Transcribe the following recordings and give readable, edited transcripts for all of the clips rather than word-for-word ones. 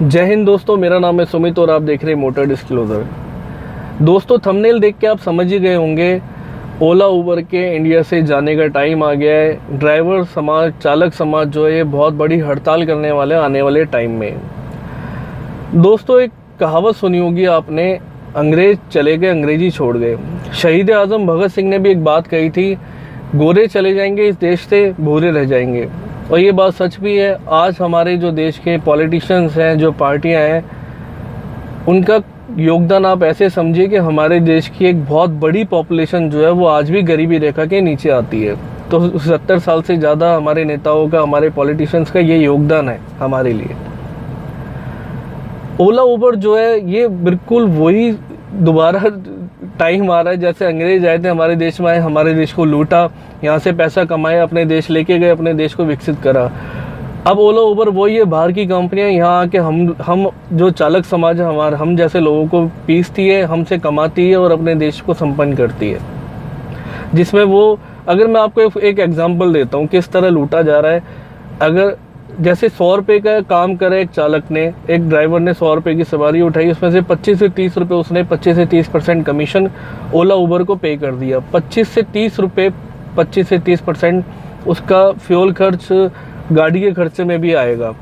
जय हिंद दोस्तों, मेरा नाम है सुमित और आप देख रहे हैं मोटर डिस्क्लोजर। दोस्तों, थंबनेल देख के आप समझ ही गए होंगे, ओला उबर के इंडिया से जाने का टाइम आ गया है। ड्राइवर समाज, चालक समाज जो है ये बहुत बड़ी हड़ताल करने वाले आने वाले टाइम में। दोस्तों, एक कहावत सुनी होगी आपने, अंग्रेज चले गए अंग्रेजी छोड़ गए। शहीद आज़म भगत सिंह ने भी एक बात कही थी, गोरे चले जाएंगे इस देश से, भूरे रह जाएंगे। और ये बात सच भी है। आज हमारे जो देश के पॉलिटिशियंस हैं, जो पार्टियां हैं, उनका योगदान आप ऐसे समझिए कि हमारे देश की एक बहुत बड़ी पॉपुलेशन जो है वो आज भी गरीबी रेखा के नीचे आती है। तो 70 साल से ज़्यादा हमारे नेताओं का, हमारे पॉलिटिशियंस का ये योगदान है हमारे लिए। ओला उबर जो है ये बिल्कुल वही दोबारा टाइम आ रहा है जैसे अंग्रेज आए थे हमारे देश में, आए, हमारे देश को लूटा, यहाँ से पैसा कमाया, अपने देश लेके गए, अपने देश को विकसित करा। अब ओला उबर वही है, बाहर की कंपनियां यहाँ आके हम जो चालक समाज है, हम जैसे लोगों को पीसती है, हमसे कमाती है और अपने देश को संपन्न करती है। जिसमें वो, अगर मैं आपको एक एग्जांपल देता हूँ किस तरह लूटा जा रहा है। अगर जैसे 100 रुपये का काम करे एक चालक ने, एक ड्राइवर ने 100 रुपये की सवारी उठाई, उसमें से 25 से 30 रुपये उसने 25 से 30% कमीशन ओला उबर को पे कर दिया। 25 से 30 रुपये, 25 से 30% उसका फ्यूल खर्च, गाड़ी के खर्चे में भी आएगा।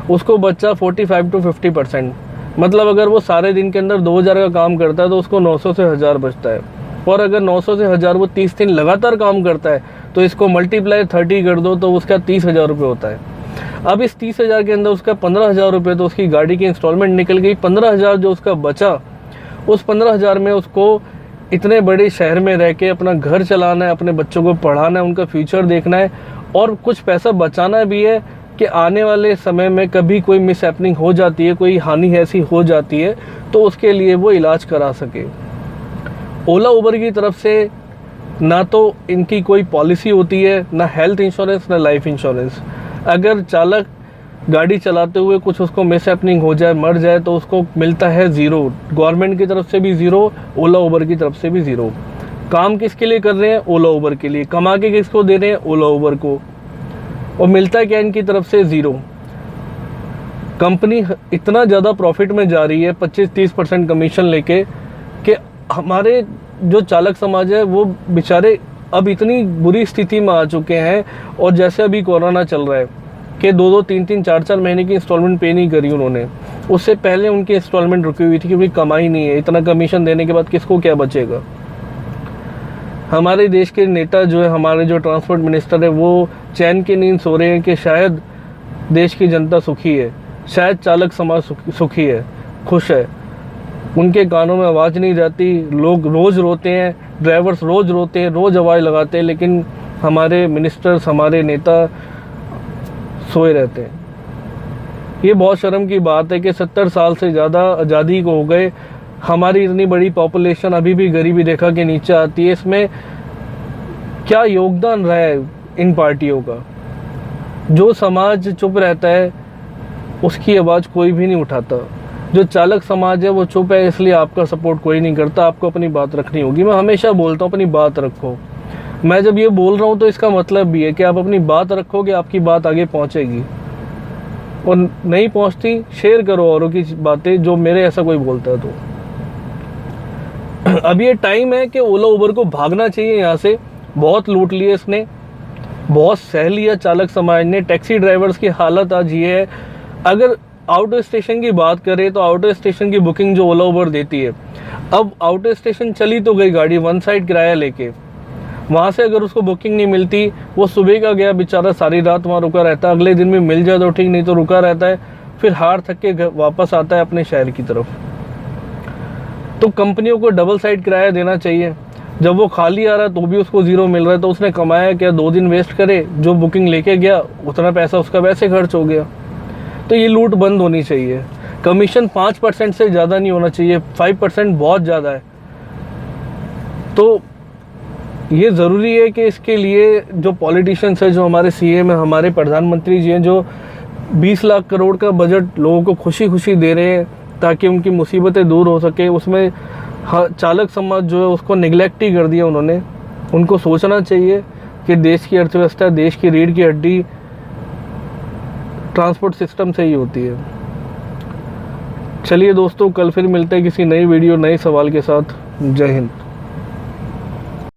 उसको बच्चा 45 to 50%। मतलब अगर वो सारे दिन के अंदर 2000 का काम करता है तो उसको 900 से 1000 बचता है। और अगर 900 से 1000 वो 30 दिन लगातार काम करता है तो इसको मल्टीप्लाई 30 कर दो तो उसका 30,000 रुपये होता है। अब इस 30,000 के अंदर उसका 15,000 रुपये तो उसकी गाड़ी की इंस्टॉलमेंट निकल गई। 15,000 जो उसका बचा, उस 15,000 में उसको इतने बड़े शहर में रह के अपना घर चलाना है, अपने बच्चों को पढ़ाना है, उनका फ्यूचर देखना है और कुछ पैसा बचाना भी है कि आने वाले समय में कभी कोई मिस हैपनिंग हो जाती है, कोई हानि ऐसी हो जाती है तो उसके लिए वो इलाज करा सके। ओला उबर की तरफ से ना तो इनकी कोई पॉलिसी होती है, ना हेल्थ इंश्योरेंस, ना लाइफ इंश्योरेंस। अगर चालक गाड़ी चलाते हुए कुछ उसको मिस हैपनिंग हो जाए, मर जाए तो उसको मिलता है ज़ीरो। गवर्नमेंट की तरफ से भी ज़ीरो, ओला उबर की तरफ से भी ज़ीरो। काम किसके लिए कर रहे हैं? ओला उबर के लिए। कमा के किसको दे रहे हैं? ओला उबर को। और मिलता है क्या इनकी तरफ से? ज़ीरो। कंपनी इतना ज़्यादा प्रॉफिट में जा रही है 25-30% कमीशन लेके कि हमारे जो चालक समाज है वो बेचारे अब इतनी बुरी स्थिति में आ चुके हैं। और जैसे अभी कोरोना चल रहा है कि 2-2, 3-3, 4-4 महीने की इंस्टॉलमेंट पे नहीं करी उन्होंने। उससे पहले उनकी इंस्टॉलमेंट रुकी हुई थी क्योंकि कमाई नहीं है। इतना कमीशन देने के बाद किसको क्या बचेगा? हमारे देश के नेता जो है, हमारे जो ट्रांसपोर्ट मिनिस्टर है, वो चैन की नींद सो रहे हैं कि शायद देश की जनता सुखी है, शायद चालक समाज सुखी है, खुश है। उनके कानों में आवाज़ नहीं जाती। लोग रोज़ रोते हैं, ड्राइवर्स रोज़ रोते हैं, रोज़ आवाज़ लगाते हैं, लेकिन हमारे मिनिस्टर्स, हमारे नेता सोए रहते हैं। ये बहुत शर्म की बात है कि 70 साल से ज़्यादा आज़ादी को हो गए, हमारी इतनी बड़ी पॉपुलेशन अभी भी गरीबी रेखा के नीचे आती है। इसमें क्या योगदान रहा है इन पार्टियों का? जो समाज चुप रहता है उसकी आवाज़ कोई भी नहीं उठाता। जो चालक समाज है वो चुप है, इसलिए आपका सपोर्ट कोई नहीं करता। आपको अपनी बात रखनी होगी। मैं हमेशा बोलता हूँ अपनी बात रखो। मैं जब ये बोल रहा हूँ तो इसका मतलब भी है कि आप अपनी बात रखोगे, आपकी बात आगे पहुँचेगी। और नहीं पहुँचती, शेयर करो औरों की बातें जो मेरे ऐसा कोई बोलता है तो। अब ये टाइम है कि ओला उबर को भागना चाहिए यहाँ से। बहुत लूट लिए इसने, बहुत सह लिया चालक समाज ने। टैक्सी ड्राइवर्स की हालत आज ये है। अगर आउट स्टेशन की बात करें तो आउट स्टेशन की बुकिंग जो ओला उबर देती है, अब आउट स्टेशन चली तो गई गाड़ी वन साइड किराया लेके, वहाँ से अगर उसको बुकिंग नहीं मिलती, वो सुबह का गया बेचारा, सारी रात वहाँ रुका रहता है। अगले दिन में मिल जाए तो ठीक, नहीं तो रुका रहता है, फिर हार थक के वापस आता है अपने शहर की तरफ। तो कंपनियों को डबल साइड किराया देना चाहिए। जब वो खाली आ रहा है तो भी उसको ज़ीरो मिल रहा है, तो उसने कमाया क्या? 2 दिन वेस्ट करे, जो बुकिंग लेके गया उतना पैसा उसका वैसे खर्च हो गया। तो ये लूट बंद होनी चाहिए। कमीशन 5% से ज़्यादा नहीं होना चाहिए, 5% बहुत ज़्यादा है। तो ये ज़रूरी है कि इसके लिए जो पॉलिटिशियंस है, जो हमारे सीएम है, हमारे प्रधानमंत्री जी हैं, जो 20 लाख करोड़ का बजट लोगों को खुशी खुशी दे रहे हैं ताकि उनकी मुसीबतें दूर हो सके, उसमें चालक समाज जो है उसको निगलेक्ट ही कर दिया उन्होंने। उनको सोचना चाहिए कि देश की अर्थव्यवस्था, देश की रीढ़ की हड्डी ट्रांसपोर्ट सिस्टम से ही होती है। चलिए दोस्तों, कल फिर मिलते हैं किसी नई वीडियो नए सवाल के साथ। जय हिंद।